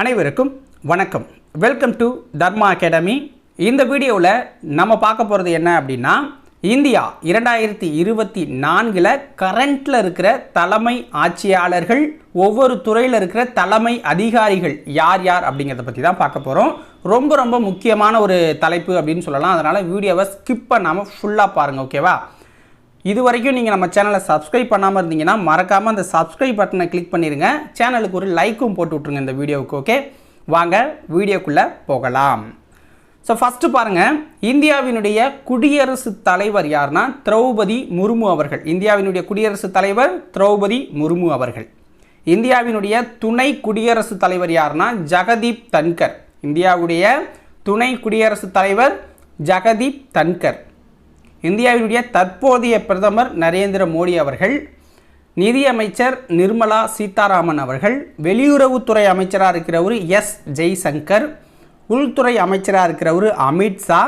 அனைவருக்கும் வணக்கம். Welcome to Dharma academy. இந்த வீடியோவில் நம்ம பார்க்க போகிறது என்ன அப்படின்னா, இந்தியா 2024 கரண்ட்டில் இருக்கிற தலைமை ஆட்சியாளர்கள், ஒவ்வொரு துறையில் இருக்கிற தலைமை அதிகாரிகள் யார் யார் அப்படிங்கிறத பற்றி தான் பார்க்க போகிறோம். ரொம்ப முக்கியமான ஒரு தலைப்பு அப்படின்னு சொல்லலாம். அதனால் வீடியோவை ஸ்கிப் பண்ணாமல் ஃபுல்லாக பாருங்கள், ஓகேவா? இது வரைக்கும் நீங்கள் நம்ம சேனலை சப்ஸ்கிரைப் பண்ணாமல் இருந்தீங்கன்னா மறக்காமல் அந்த சப்ஸ்கிரைப் பட்டனை கிளிக் பண்ணிடுங்க. சேனலுக்கு ஒரு லைக்கும் போட்டு விட்ருங்க இந்த வீடியோவுக்கு. ஓகே, வாங்க வீடியோக்குள்ளே போகலாம். ஸோ ஃபஸ்ட்டு பாருங்கள், இந்தியாவினுடைய குடியரசுத் தலைவர் யார்னா திரௌபதி முர்மு அவர்கள். இந்தியாவினுடைய குடியரசுத் தலைவர் திரௌபதி முர்மு அவர்கள். இந்தியாவினுடைய துணை குடியரசுத் தலைவர் யார்னா ஜெகதீப் தன்கர். இந்தியாவுடைய துணை குடியரசுத் தலைவர் ஜெகதீப் தன்கர். இந்தியாவினுடைய தற்போதைய பிரதமர் நரேந்திர மோடி அவர்கள். நிதியமைச்சர் நிர்மலா சீதாராமன் அவர்கள். வெளியுறவுத்துறை அமைச்சராக இருக்கிறவர் எஸ் ஜெய்சங்கர். உள்துறை அமைச்சராக இருக்கிறவர் அமித்ஷா.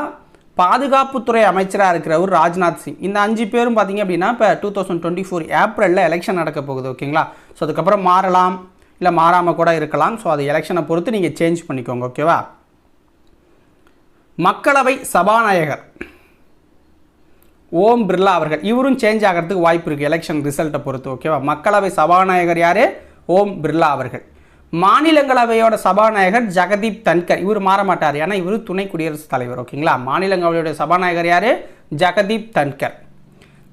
பாதுகாப்புத்துறை அமைச்சராக இருக்கிறவர் ராஜ்நாத் சிங். இந்த 5 பேரும் பார்த்தீங்க அப்படின்னா இப்போ 2024 ஏப்ரலில் எலெக்ஷன் நடக்க போகுது, ஓகேங்களா? ஸோ அதுக்கப்புறம் மாறலாம், இல்லை மாறாமல் கூட இருக்கலாம். ஸோ அது எலெக்ஷனை பொறுத்து நீங்கள் சேஞ்ச் பண்ணிக்கோங்க, ஓகேவா? மக்களவை சபாநாயகர் ஓம் பிர்லா அவர்கள். இவரும் சேஞ்ச் ஆகிறதுக்கு வாய்ப்பு இருக்குது எலெக்ஷன் ரிசல்ட்டை பொறுத்து, ஓகேவா? மக்களவை சபாநாயகர் யார்? ஓம் பிர்லா அவர்கள். மாநிலங்களவையோட சபாநாயகர் ஜெகதீப் தன்கர். இவர் மாற மாட்டார், ஏன்னா இவர் துணை குடியரசுத் தலைவர், ஓகேங்களா? மாநிலங்களவையோட சபாநாயகர் யார்? ஜெகதீப் தன்கர்.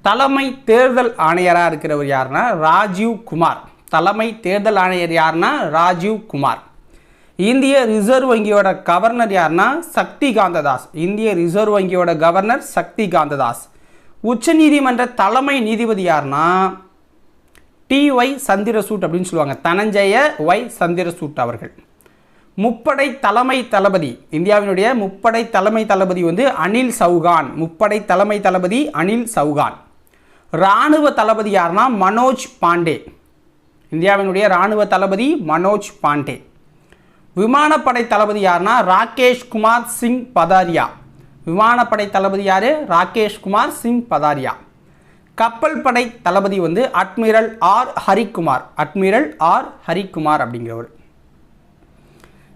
தலைமை தேர்தல் ஆணையராக இருக்கிறவர் யாருன்னா ராஜீவ் குமார். தலைமை தேர்தல் ஆணையர் யாருன்னா ராஜீவ் குமார். இந்திய ரிசர்வ் வங்கியோட கவர்னர் யாருன்னா சக்தி காந்ததாஸ். இந்திய ரிசர்வ் வங்கியோட கவர்னர் சக்தி காந்ததாஸ். உச்சநீதிமன்ற தலைமை நீதிபதி யார்னா TY சந்திரசூட் அப்படின்னு சொல்லுவாங்க, தனஞ்சய Y சந்திரசூட் அவர்கள். முப்படை தலைமை தளபதி, இந்தியாவினுடைய முப்படை தலைமை தளபதி அனில் சௌகான். முப்படை தலைமை தளபதி அனில் சௌகான். இராணுவ தளபதி யார்னா மனோஜ் பாண்டே. இந்தியாவினுடைய இராணுவ தளபதி மனோஜ் பாண்டே. விமானப்படை தளபதி யார்னா ராகேஷ் குமார் சிங் பதாரியா. விமானப்படை தளபதி யார்? ராகேஷ் குமார் சிங் பதாரியா. கப்பல் படை தளபதி admiral R Harikumar. Admiral R Harikumar அப்படிங்கிறவர்.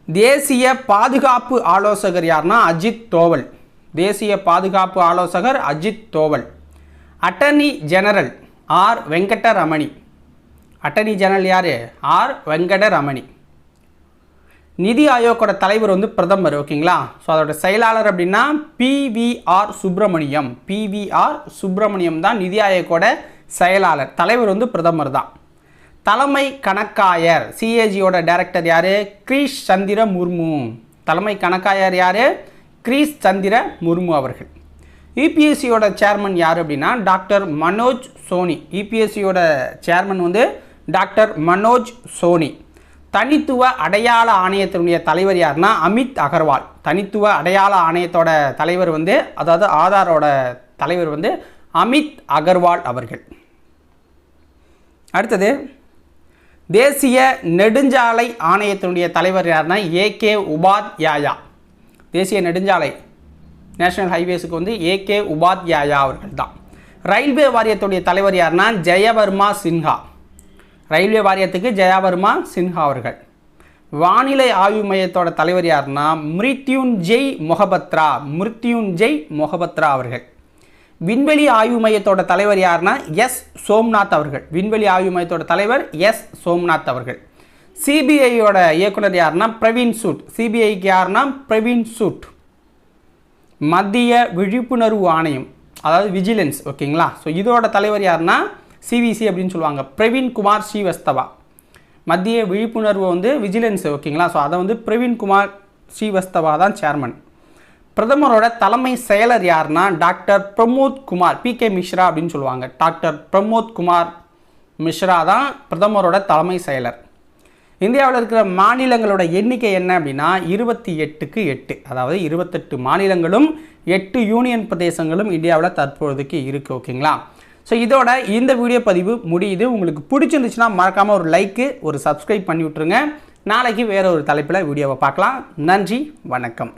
தேசிய பாதுகாப்பு ஆலோசகர் யார்னா அஜித் தோவல். தேசிய பாதுகாப்பு ஆலோசகர் Ajit Doval. Attorney general R Venkataramani. Attorney general யார்? ஆர் வெங்கடரமணி. நிதி ஆயோக்கோட தலைவர் பிரதமர், ஓகேங்களா? ஸோ அதோட செயலாளர் அப்படின்னா PVR சுப்பிரமணியம். PVR சுப்பிரமணியம் தான் நிதி ஆயோக்கோட செயலாளர். தலைவர் பிரதமர் தான். தலைமை கணக்காயர் CAGயோட டைரக்டர் யார்? கிரீஷ் சந்திர முர்மு. தலைமை கணக்காயர் யார்? கிரீஷ் சந்திர முர்மு அவர்கள். EPSCயோட சேர்மன் யார் அப்படின்னா டாக்டர் மனோஜ் சோனி. EPSCயோட சேர்மன் டாக்டர் மனோஜ் சோனி. தனித்துவ அடையாள ஆணையத்தினுடைய தலைவர் யார்னா அமித் அகர்வால். தனித்துவ அடையாள ஆணையத்தோட தலைவர் அதாவது ஆதாரோட தலைவர் அமித் அகர்வால் அவர்கள். அடுத்தது தேசிய நெடுஞ்சாலை ஆணையத்தினுடைய தலைவர் யார்னா AK உபாத்யாயா. தேசிய நெடுஞ்சாலை நேஷனல் ஹைவேஸுக்கு AK உபாத்யாயா அவர்கள் தான். ரயில்வே வாரியத்துடைய தலைவர் யார்னா ஜெயவர்மா சின்ஹா. ரயில்வே வாரியத்துக்கு ஜெயவர்மா சின்ஹா அவர்கள். வானிலை ஆய்வு மையத்தோட தலைவர் யார்னா மிருத்யுஞ்செய் மொஹபத்ரா. மிருத்யுஞ்செய் மொஹபத்ரா அவர்கள். விண்வெளி ஆய்வு மையத்தோட தலைவர் யார்னா S சோம்நாத் அவர்கள். விண்வெளி ஆய்வு மையத்தோட தலைவர் S சோம்நாத் அவர்கள். CBIயோட இயக்குனர் யார்னா பிரவீன் சூட். CBIக்கு யார்னா பிரவீன் சூட். மத்திய விழிப்புணர்வு ஆணையம், அதாவது விஜிலன்ஸ், ஓகேங்களா? ஸோ இதோட தலைவர் யார்னா CVC அப்படின்னு சொல்லுவாங்க, பிரவீன் குமார் ஸ்ரீவஸ்தவா. மத்திய விழிப்புணர்வு விஜிலன்ஸ், ஓகேங்களா? ஸோ அதை பிரவீன் குமார் ஸ்ரீவஸ்தவா தான் சேர்மன். பிரதமரோட தலைமை செயலர் யார்னா டாக்டர் பிரமோத் குமார் PK மிஸ்ரா அப்படின்னு சொல்லுவாங்க. டாக்டர் பிரமோத் குமார் மிஸ்ரா தான் பிரதமரோட தலைமை செயலர். இந்தியாவில் இருக்கிற மாநிலங்களோட எண்ணிக்கை என்ன அப்படின்னா 28க்கு 8. அதாவது 28 மாநிலங்களும் 8 யூனியன் பிரதேசங்களும் இந்தியாவில் தற்பொழுதுக்கு இருக்குது, ஓகேங்களா? ஸோ இதோட இந்த வீடியோ பதிவு முடியுது. உங்களுக்கு பிடிச்சிருந்துச்சுன்னா மறக்காமல் ஒரு லைக்கு, ஒரு சப்ஸ்கிரைப் பண்ணி விட்ருங்க. நாளைக்கு வேறு ஒரு தலைப்பில் வீடியோவை பார்க்கலாம். நன்றி, வணக்கம்.